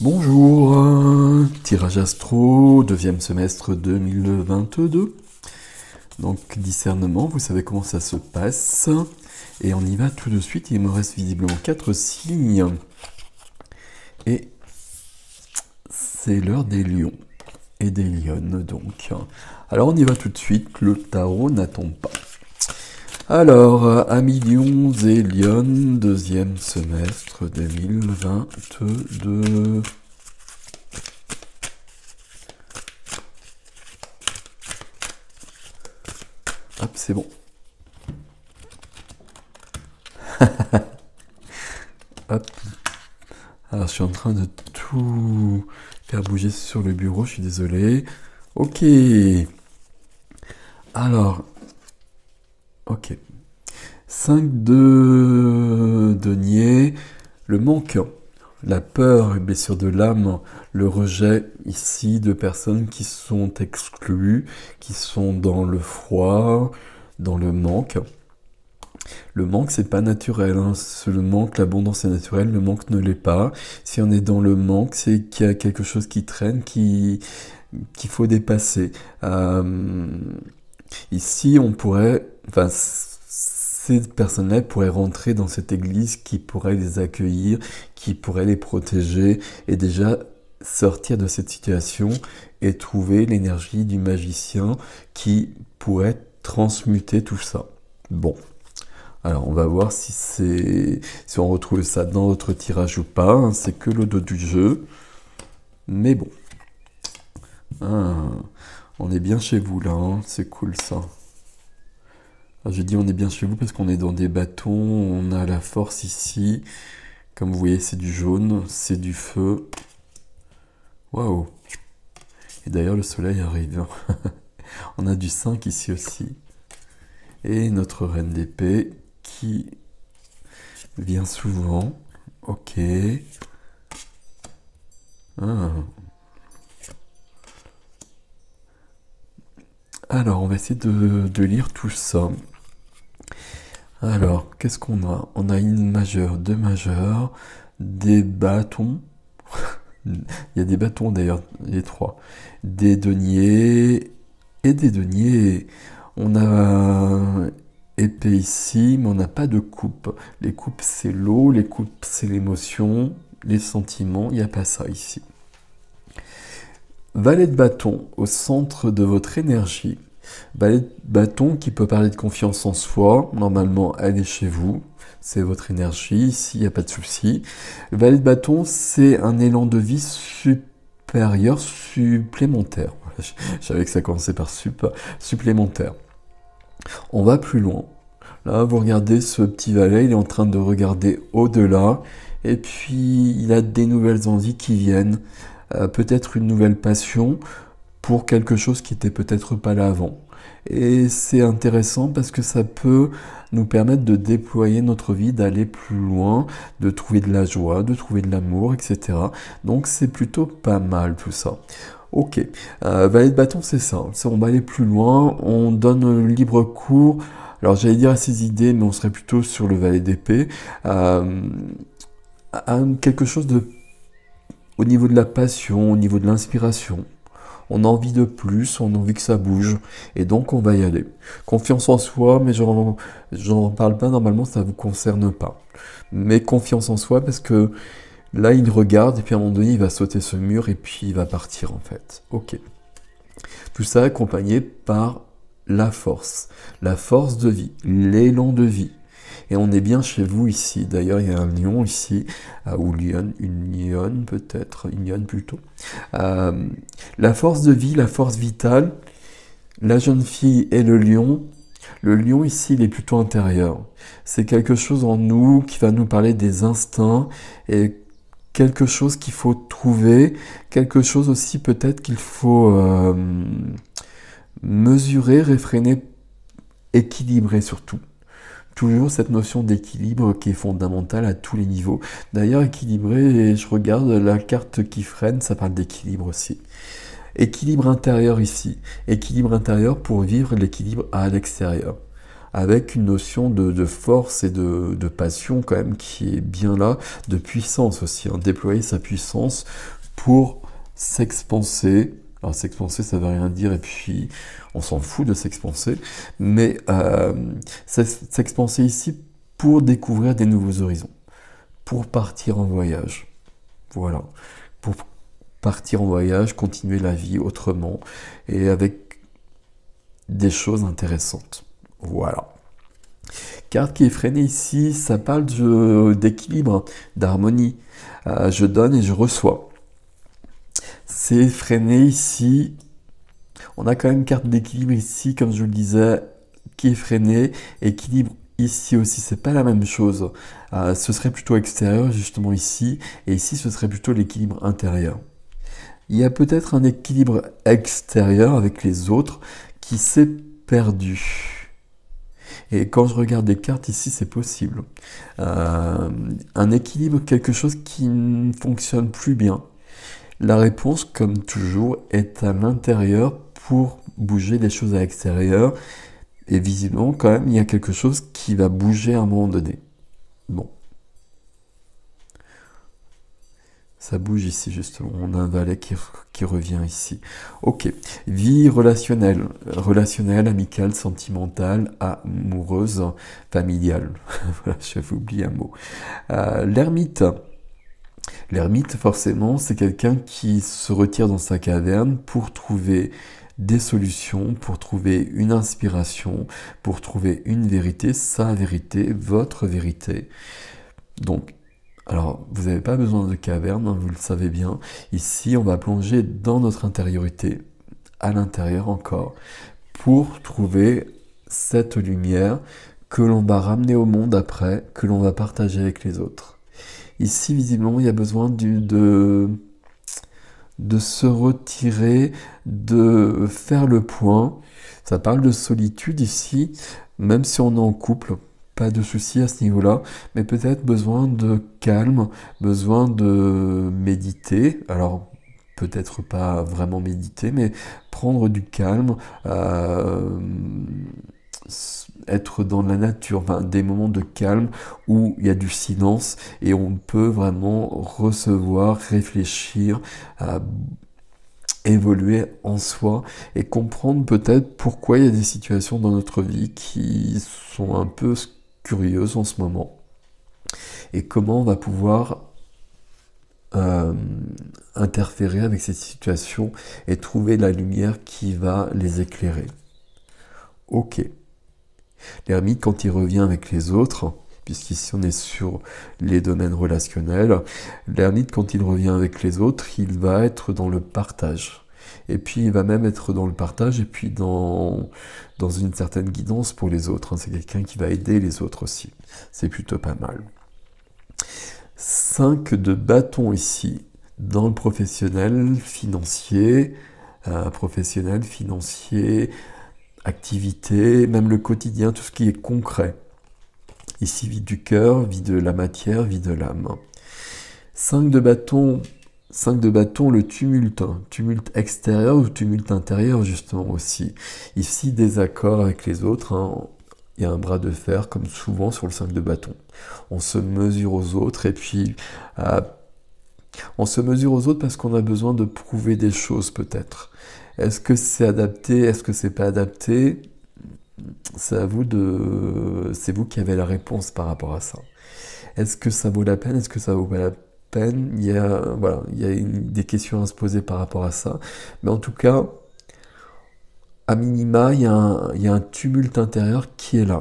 Bonjour, tirage astro, deuxième semestre 2022. Donc discernement, vous savez comment ça se passe. Et on y va tout de suite, il me reste visiblement 4 signes. Et c'est l'heure des lions et des lionnes donc. Alors on y va tout de suite, le tarot n'attend pas. Alors, amis lions et lionnes, deuxième semestre 2022. Hop, c'est bon. Hop. Alors, je suis en train de tout faire bouger sur le bureau, je suis désolé. Ok. Alors, ok. 5 de denier, le manque, la peur et blessure de l'âme, le rejet ici de personnes qui sont exclues, qui sont dans le froid, dans le manque. Le manque, c'est pas naturel, hein. Le manque, l'abondance est naturelle, le manque ne l'est pas. Si on est dans le manque, c'est qu'il y a quelque chose qui traîne, qu'il faut dépasser. Ici, on pourrait, enfin, ces personnes-là pourraient rentrer dans cette église qui pourrait les accueillir, qui pourrait les protéger et déjà sortir de cette situation et trouver l'énergie du magicien qui pourrait transmuter tout ça. Bon. Alors, on va voir si on retrouve ça dans notre tirage ou pas, hein. C'est que le dos du jeu. Mais bon. Ah, on est bien chez vous là, hein. C'est cool ça. Alors, je dis on est bien chez vous parce qu'on est dans des bâtons, on a la force ici. Comme vous voyez, c'est du jaune, c'est du feu. Waouh. Et d'ailleurs, le soleil arrive. On a du 5 ici aussi. Et notre reine d'épée qui vient souvent. Ok. Ah. Alors, on va essayer de lire tout ça. Alors, qu'est-ce qu'on a? On a une majeure, deux majeures, des bâtons. Il y a des bâtons d'ailleurs, les trois. Des deniers et des deniers. On a épée ici, mais on n'a pas de coupe. Les coupes, c'est l'eau, les coupes, c'est l'émotion, les sentiments. Il n'y a pas ça ici. Valet de bâton au centre de votre énergie. Valet de bâton qui peut parler de confiance en soi. Normalement, elle est chez vous. C'est votre énergie. Ici, il n'y a pas de souci. Valet de bâton, c'est un élan de vie supérieur, supplémentaire. Je savais que ça commençait par supplémentaire. On va plus loin. Là, vous regardez ce petit valet, il est en train de regarder au-delà. Et puis, il a des nouvelles envies qui viennent. Peut-être une nouvelle passion pour quelque chose qui n'était peut-être pas là avant. Et c'est intéressant parce que ça peut nous permettre de déployer notre vie, d'aller plus loin, de trouver de la joie, de trouver de l'amour, etc. Donc c'est plutôt pas mal tout ça. Ok, valet de bâton c'est ça, on va aller plus loin, on donne libre cours, alors j'allais dire à ses idées, mais on serait plutôt sur le valet d'épée, à quelque chose de au niveau de la passion, au niveau de l'inspiration. On a envie de plus, on a envie que ça bouge, et donc on va y aller. Confiance en soi, mais j'en parle pas, normalement ça ne vous concerne pas. Mais confiance en soi, parce que là il regarde, et puis à un moment donné il va sauter ce mur, et puis il va partir en fait. Ok. Tout ça accompagné par la force de vie, l'élan de vie. Et on est bien chez vous ici. D'ailleurs, il y a un lion ici, ou une lionne peut-être, une lionne plutôt. La force de vie, la force vitale, la jeune fille et le lion. Le lion ici, il est plutôt intérieur. C'est quelque chose en nous qui va nous parler des instincts et quelque chose qu'il faut trouver, quelque chose aussi peut-être qu'il faut mesurer, réfréner, équilibrer surtout. Toujours cette notion d'équilibre qui est fondamentale à tous les niveaux. D'ailleurs, équilibré, et je regarde la carte qui freine, ça parle d'équilibre aussi. Équilibre intérieur ici. Équilibre intérieur pour vivre l'équilibre à l'extérieur. avec une notion de force et de passion quand même qui est bien là, de puissance aussi, hein, déployer sa puissance pour s'expanser. Alors s'expanser, ça veut rien dire, et puis on s'en fout de s'expanser, mais s'expanser ici pour découvrir des nouveaux horizons, pour partir en voyage. Voilà, pour partir en voyage, continuer la vie autrement, et avec des choses intéressantes. Voilà. Carte qui est freinée ici, ça parle d'équilibre, d'harmonie. Je donne et je reçois. C'est freiné ici. On a quand même une carte d'équilibre ici, comme je le disais, qui est freinée. Équilibre ici aussi, c'est pas la même chose. Ce serait plutôt extérieur, justement ici. Et ici, ce serait plutôt l'équilibre intérieur. Il y a peut-être un équilibre extérieur avec les autres qui s'est perdu. Et quand je regarde les cartes ici, c'est possible. Un équilibre, quelque chose qui ne fonctionne plus bien. La réponse, comme toujours, est à l'intérieur pour bouger les choses à l'extérieur. Et visiblement, quand même, il y a quelque chose qui va bouger à un moment donné. Bon. Ça bouge ici, justement. On a un valet qui revient ici. Ok. Vie relationnelle. Relationnelle, amicale, sentimentale, amoureuse, familiale. Voilà, j'avais oublié un mot. L'ermite. L'ermite, forcément, c'est quelqu'un qui se retire dans sa caverne pour trouver des solutions, pour trouver une inspiration, pour trouver une vérité, sa vérité, votre vérité. Donc, alors, vous n'avez pas besoin de caverne, hein, vous le savez bien. Ici, on va plonger dans notre intériorité, à l'intérieur encore, pour trouver cette lumière que l'on va ramener au monde après, que l'on va partager avec les autres. Ici, visiblement, il y a besoin de se retirer, de faire le point. Ça parle de solitude ici, même si on est en couple, pas de souci à ce niveau-là, mais peut-être besoin de calme, besoin de méditer. Alors, peut-être pas vraiment méditer, mais prendre du calme, être dans la nature, enfin, des moments de calme où il y a du silence et on peut vraiment recevoir, réfléchir, évoluer en soi et comprendre peut-être pourquoi il y a des situations dans notre vie qui sont un peu curieuses en ce moment et comment on va pouvoir interférer avec ces situations et trouver la lumière qui va les éclairer. Ok. L'ermite, quand il revient avec les autres, puisqu'ici on est sur les domaines relationnels, l'ermite, quand il revient avec les autres, il va être dans le partage. Et puis il va même être dans le partage et puis dans une certaine guidance pour les autres. C'est quelqu'un qui va aider les autres aussi. C'est plutôt pas mal. 5 de bâton ici, dans le professionnel, financier, activité, même le quotidien, tout ce qui est concret. Ici, vie du cœur, vie de la matière, vie de l'âme. 5 de bâton, le tumulte. Tumulte extérieur ou tumulte intérieur, justement, aussi. Ici, désaccord avec les autres. Il y a un bras de fer, comme souvent sur le 5 de bâton. On se mesure aux autres, et puis... on se mesure aux autres parce qu'on a besoin de prouver des choses, peut-être. Est-ce que c'est adapté? Est-ce que c'est pas adapté? C'est vous qui avez la réponse par rapport à ça. Est-ce que ça vaut la peine? Est-ce que ça vaut pas la peine? Il y a des questions à se poser par rapport à ça. Mais en tout cas, à minima, il y a un tumulte intérieur qui est là.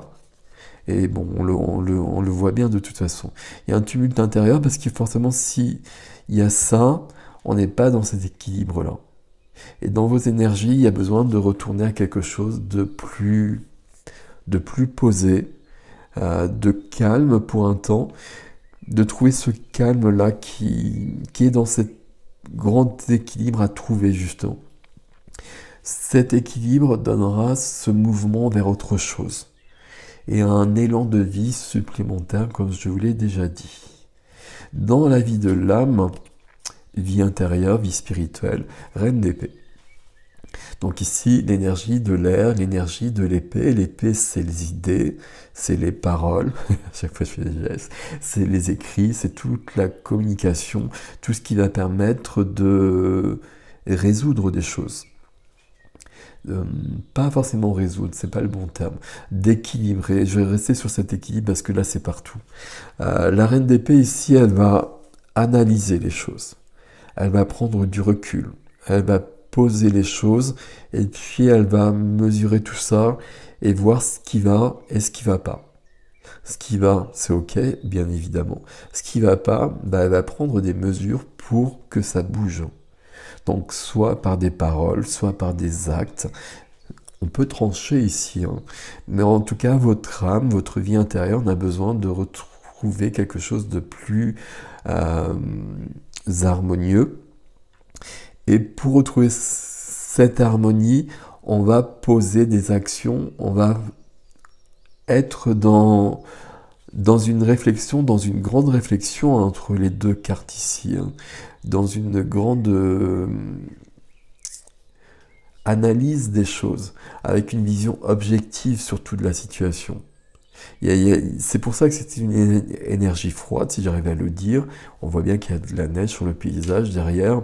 Et bon, on le voit bien de toute façon. Il y a un tumulte intérieur parce que forcément, si il y a ça, on n'est pas dans cet équilibre-là. Et dans vos énergies, il y a besoin de retourner à quelque chose de plus posé, de calme pour un temps, de trouver ce calme-là qui est dans cet grand équilibre à trouver justement. Cet équilibre donnera ce mouvement vers autre chose et un élan de vie supplémentaire, comme je vous l'ai déjà dit. Dans la vie de l'âme, vie intérieure, vie spirituelle, reine d'épée. Donc ici, l'énergie de l'air, l'énergie de l'épée. L'épée, c'est les idées, c'est les paroles, à chaque fois je fais des gestes, c'est les écrits, c'est toute la communication, tout ce qui va permettre de résoudre des choses. Pas forcément résoudre, c'est pas le bon terme, d'équilibrer. Je vais rester sur cet équilibre parce que là c'est partout. La reine d'épée ici, elle va analyser les choses, elle va prendre du recul, elle va poser les choses et puis elle va mesurer tout ça et voir ce qui va et ce qui va pas. Ce qui va, c'est ok, bien évidemment. Ce qui va pas, bah, elle va prendre des mesures pour que ça bouge. Donc soit par des paroles, soit par des actes. On peut trancher ici, hein. Mais en tout cas, votre âme, votre vie intérieure, on a besoin de retrouver quelque chose de plus harmonieux. Et pour retrouver cette harmonie, on va poser des actions, on va être dans une réflexion, dans une grande réflexion entre les deux cartes ici, hein, dans une grande analyse des choses, avec une vision objective surtout de la situation. C'est pour ça que c'est une énergie froide, si j'arrive à le dire. On voit bien qu'il y a de la neige sur le paysage derrière.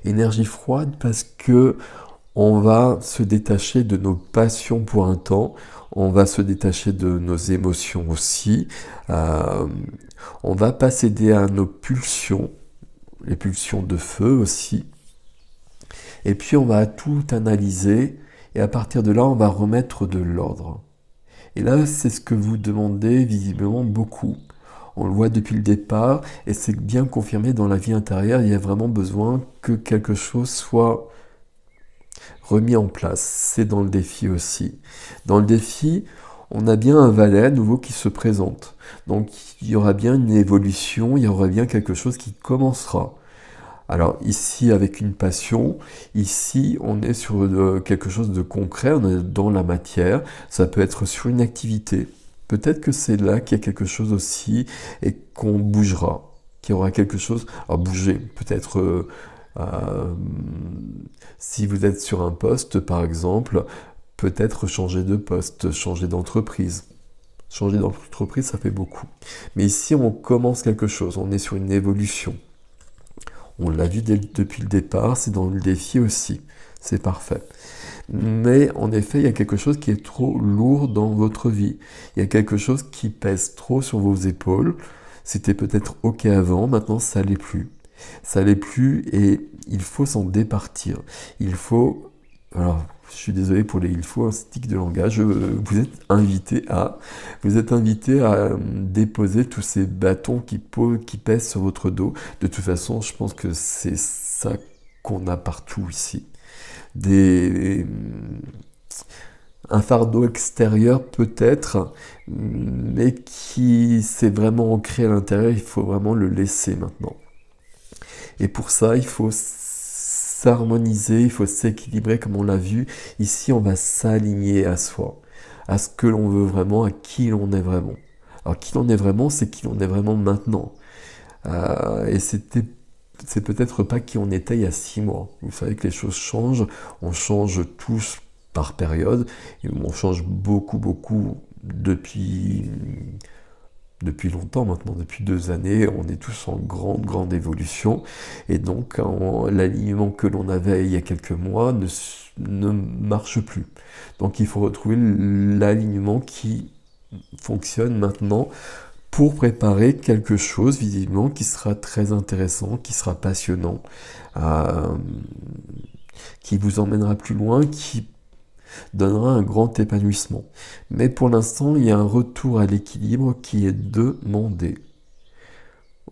Énergie froide parce que on va se détacher de nos passions pour un temps, on va se détacher de nos émotions aussi, on va pas céder à nos pulsions, les pulsions de feu aussi, et puis on va tout analyser, et à partir de là, on va remettre de l'ordre. Et là, c'est ce que vous demandez visiblement beaucoup. On le voit depuis le départ, et c'est bien confirmé dans la vie intérieure, il y a vraiment besoin que quelque chose soit remis en place. C'est dans le défi aussi. Dans le défi, on a bien un valet à nouveau qui se présente. Donc il y aura bien une évolution, il y aura bien quelque chose qui commencera. Alors ici avec une passion, ici on est sur quelque chose de concret, on est dans la matière, ça peut être sur une activité. Peut-être que c'est là qu'il y a quelque chose aussi et qu'on bougera, qu'il y aura quelque chose à bouger. Peut-être si vous êtes sur un poste par exemple, peut-être changer de poste, changer d'entreprise. Changer d'entreprise, ça fait beaucoup. Mais ici, on commence quelque chose, on est sur une évolution. On l'a vu depuis le départ, c'est dans le défi aussi. C'est parfait. Mais en effet, il y a quelque chose qui est trop lourd dans votre vie. Il y a quelque chose qui pèse trop sur vos épaules. C'était peut-être ok avant, maintenant ça l'est plus. Ça l'est plus et il faut s'en départir. Il faut... Alors, je suis désolé pour les il faut un stick de langage. Vous êtes invité à déposer tous ces bâtons qui pèsent sur votre dos. De toute façon, je pense que c'est ça qu'on a partout ici. Un fardeau extérieur peut-être, mais qui s'est vraiment ancré à l'intérieur, il faut vraiment le laisser maintenant. Et pour ça, il faut s'harmoniser, il faut s'équilibrer comme on l'a vu. Ici, on va s'aligner à soi, à ce que l'on veut vraiment, à qui l'on est vraiment. Alors, qui l'on est vraiment, c'est qui l'on est vraiment maintenant. Et c'est peut-être pas qui on était il y a 6 mois. Vous savez que les choses changent, on change tous par période, et on change beaucoup depuis longtemps maintenant, depuis 2 années, on est tous en grande évolution, et donc l'alignement que l'on avait il y a quelques mois ne marche plus. Donc il faut retrouver l'alignement qui fonctionne maintenant pour préparer quelque chose visiblement qui sera très intéressant, qui sera passionnant, qui vous emmènera plus loin, qui donnera un grand épanouissement. Mais pour l'instant, il y a un retour à l'équilibre qui est demandé.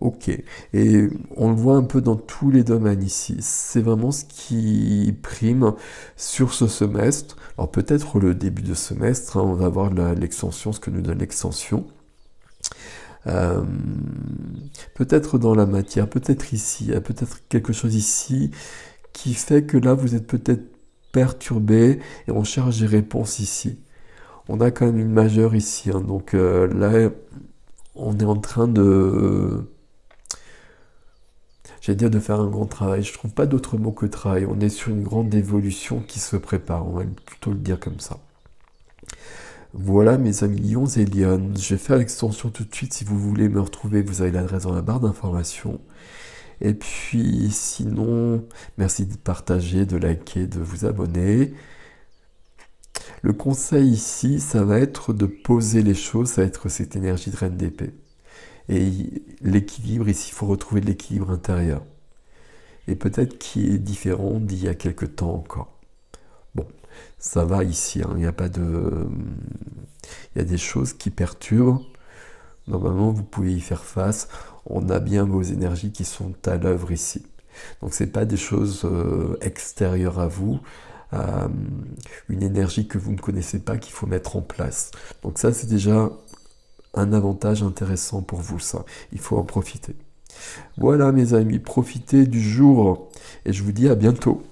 Ok, et on le voit un peu dans tous les domaines ici. C'est vraiment ce qui prime sur ce semestre. Alors peut-être le début de semestre, hein, on va voir l'extension, ce que nous donne l'extension. Peut-être dans la matière, peut-être ici, il y a peut-être quelque chose ici qui fait que là vous êtes peut-être perturbé et on cherche des réponses ici. On a quand même une majeure ici, hein, donc là on est en train de j'allais dire de faire un grand travail. Je trouve pas d'autre mot que travail. On est sur une grande évolution qui se prépare. On va plutôt le dire comme ça. Voilà mes amis lions et lionnes. Je vais faire l'extension tout de suite. Si vous voulez me retrouver, vous avez l'adresse dans la barre d'information. Et puis sinon, merci de partager, de liker, de vous abonner. Le conseil ici, ça va être de poser les choses, ça va être cette énergie de reine d'épée. Et l'équilibre, ici, il faut retrouver de l'équilibre intérieur. Et peut-être qui est différent d'il y a quelque temps encore. Bon, ça va ici, hein, il n'y a pas de... Il y a des choses qui perturbent. Normalement, vous pouvez y faire face. On a bien vos énergies qui sont à l'œuvre ici. Donc, ce n'est pas des choses extérieures à vous, une énergie que vous ne connaissez pas qu'il faut mettre en place. Donc ça, c'est déjà un avantage intéressant pour vous, ça. Il faut en profiter. Voilà, mes amis, profitez du jour et je vous dis à bientôt.